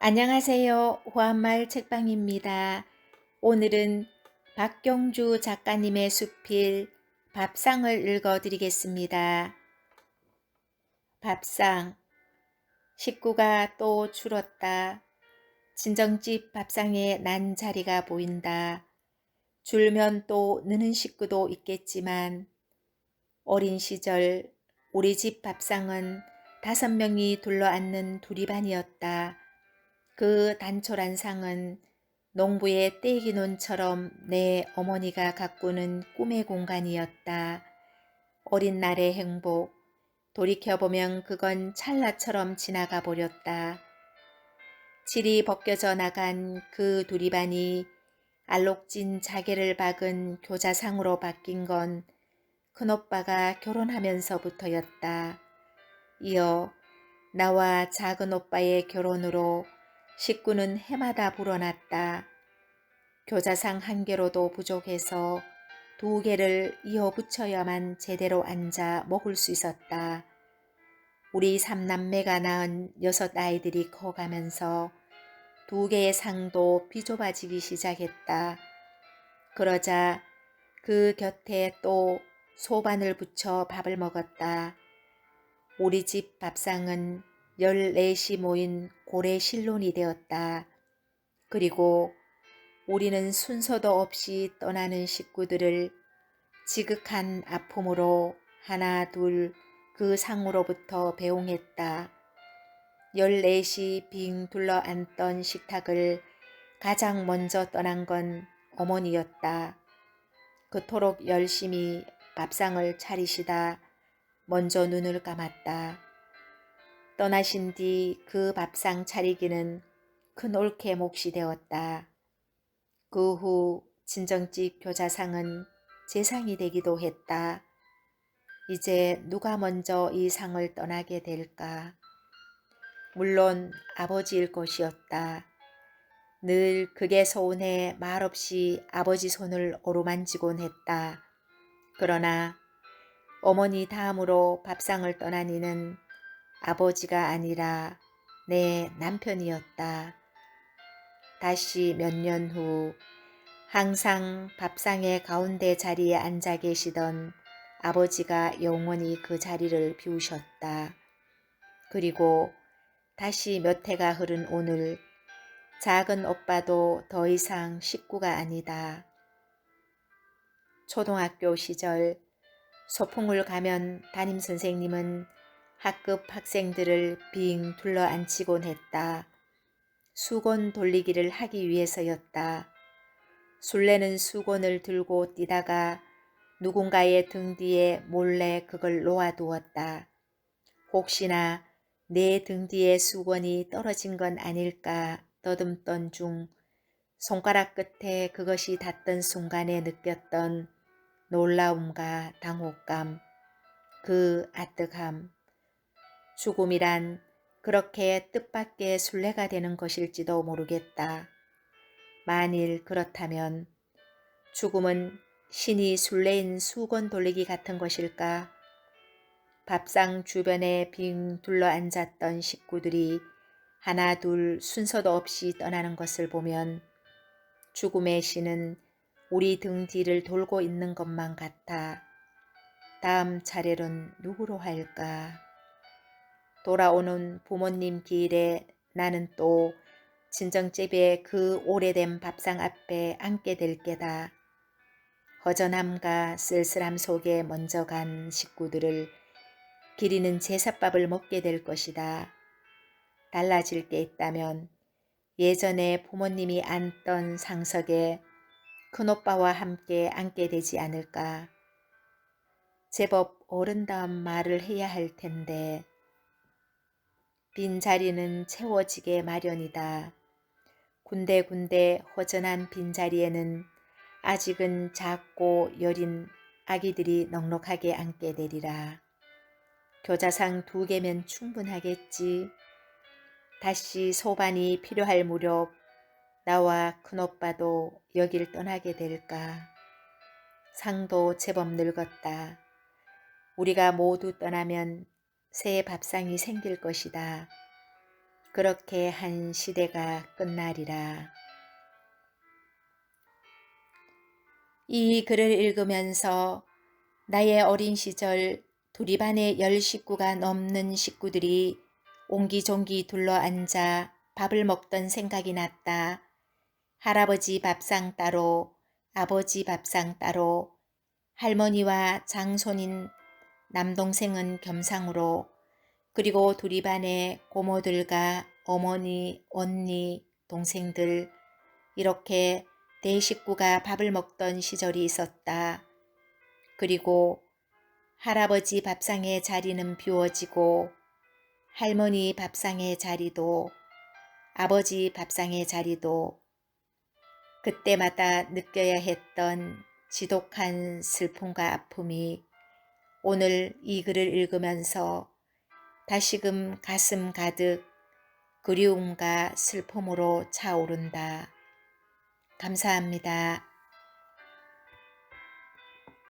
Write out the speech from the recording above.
안녕하세요. 호환마을 책방입니다. 오늘은 박경주 작가님의 수필 밥상을 읽어드리겠습니다. 밥상. 식구가 또 줄었다. 친정집 밥상에 난 자리가 보인다. 줄면 또 느는 식구도 있겠지만 어린 시절 우리 집 밥상은 5명이 둘러앉는 두리반이었다. 그 단촐한 상은 농부의 떼기논처럼 내 어머니가 가꾸는 꿈의 공간이었다. 어린 날의 행복, 돌이켜보면 그건 찰나처럼 지나가 버렸다. 칠이 벗겨져 나간 그 두리반이 알록진 자개를 박은 교자상으로 바뀐 건 큰오빠가 결혼하면서부터였다. 이어 나와 작은 오빠의 결혼으로 식구는 해마다 불어났다. 교자상 1개로도 부족해서 2개를 이어 붙여야만 제대로 앉아 먹을 수 있었다. 우리 3남매가 낳은 6아이들이 커가면서 2개의 상도 비좁아지기 시작했다. 그러자 그 곁에 또 소반을 붙여 밥을 먹었다. 우리 집 밥상은 14시 모인 고래 실론이 되었다. 그리고 우리는 순서도 없이 떠나는 식구들을 지극한 아픔으로 하나 둘 그 상으로부터 배웅했다. 14시 빙 둘러앉던 식탁을 가장 먼저 떠난 건 어머니였다. 그토록 열심히 밥상을 차리시다 먼저 눈을 감았다. 떠나신 뒤 그 밥상 차리기는 큰 올케 몫이 되었다. 그 후 친정집 교자상은 제 상이 되기도 했다. 이제 누가 먼저 이 상을 떠나게 될까? 물론 아버지일 것이었다. 늘 그게 서운해 말없이 아버지 손을 어루만지곤 했다. 그러나 어머니 다음으로 밥상을 떠난 이는 아버지가 아니라 내 남편이었다. 다시 몇 년 후 항상 밥상의 가운데 자리에 앉아 계시던 아버지가 영원히 그 자리를 비우셨다. 그리고 다시 몇 해가 흐른 오늘 작은 오빠도 더 이상 식구가 아니다. 초등학교 시절 소풍을 가면 담임선생님은 학급 학생들을 빙 둘러앉히곤 했다. 수건 돌리기를 하기 위해서였다. 술래는 수건을 들고 뛰다가 누군가의 등 뒤에 몰래 그걸 놓아두었다. 혹시나 내 등 뒤에 수건이 떨어진 건 아닐까 떠듬던 중 손가락 끝에 그것이 닿던 순간에 느꼈던 놀라움과 당혹감, 그 아득함. 죽음이란 그렇게 뜻밖의 순례가 되는 것일지도 모르겠다. 만일 그렇다면 죽음은 신이 순례인 수건 돌리기 같은 것일까? 밥상 주변에 빙 둘러앉았던 식구들이 하나 둘 순서도 없이 떠나는 것을 보면 죽음의 신은 우리 등 뒤를 돌고 있는 것만 같아. 다음 차례는 누구로 할까? 돌아오는 부모님 길에 나는 또 친정집의 그 오래된 밥상 앞에 앉게 될 게다. 허전함과 쓸쓸함 속에 먼저 간 식구들을 기리는 제삿밥을 먹게 될 것이다. 달라질 게 있다면 예전에 부모님이 앉던 상석에 큰오빠와 함께 앉게 되지 않을까. 제법 어른다운 말을 해야 할 텐데 빈자리는 채워지게 마련이다. 군데군데 허전한 빈자리에는 아직은 작고 여린 아기들이 넉넉하게 앉게 되리라. 교자상 2개면 충분하겠지. 다시 소반이 필요할 무렵 나와 큰오빠도 여길 떠나게 될까. 상도 제법 늙었다. 우리가 모두 떠나면 새 밥상이 생길 것이다. 그렇게 한 시대가 끝나리라. 이 글을 읽으면서 나의 어린 시절 두리반의 10식구가 넘는 식구들이 옹기종기 둘러앉아 밥을 먹던 생각이 났다. 할아버지 밥상 따로, 아버지 밥상 따로, 할머니와 장손인 남동생은 겸상으로, 그리고 두리반의 고모들과 어머니, 언니, 동생들, 이렇게 대식구가 밥을 먹던 시절이 있었다. 그리고 할아버지 밥상의 자리는 비워지고 할머니 밥상의 자리도 아버지 밥상의 자리도 그때마다 느껴야 했던 지독한 슬픔과 아픔이 오늘 이 글을 읽으면서 다시금 가슴 가득 그리움과 슬픔으로 차오른다. 감사합니다.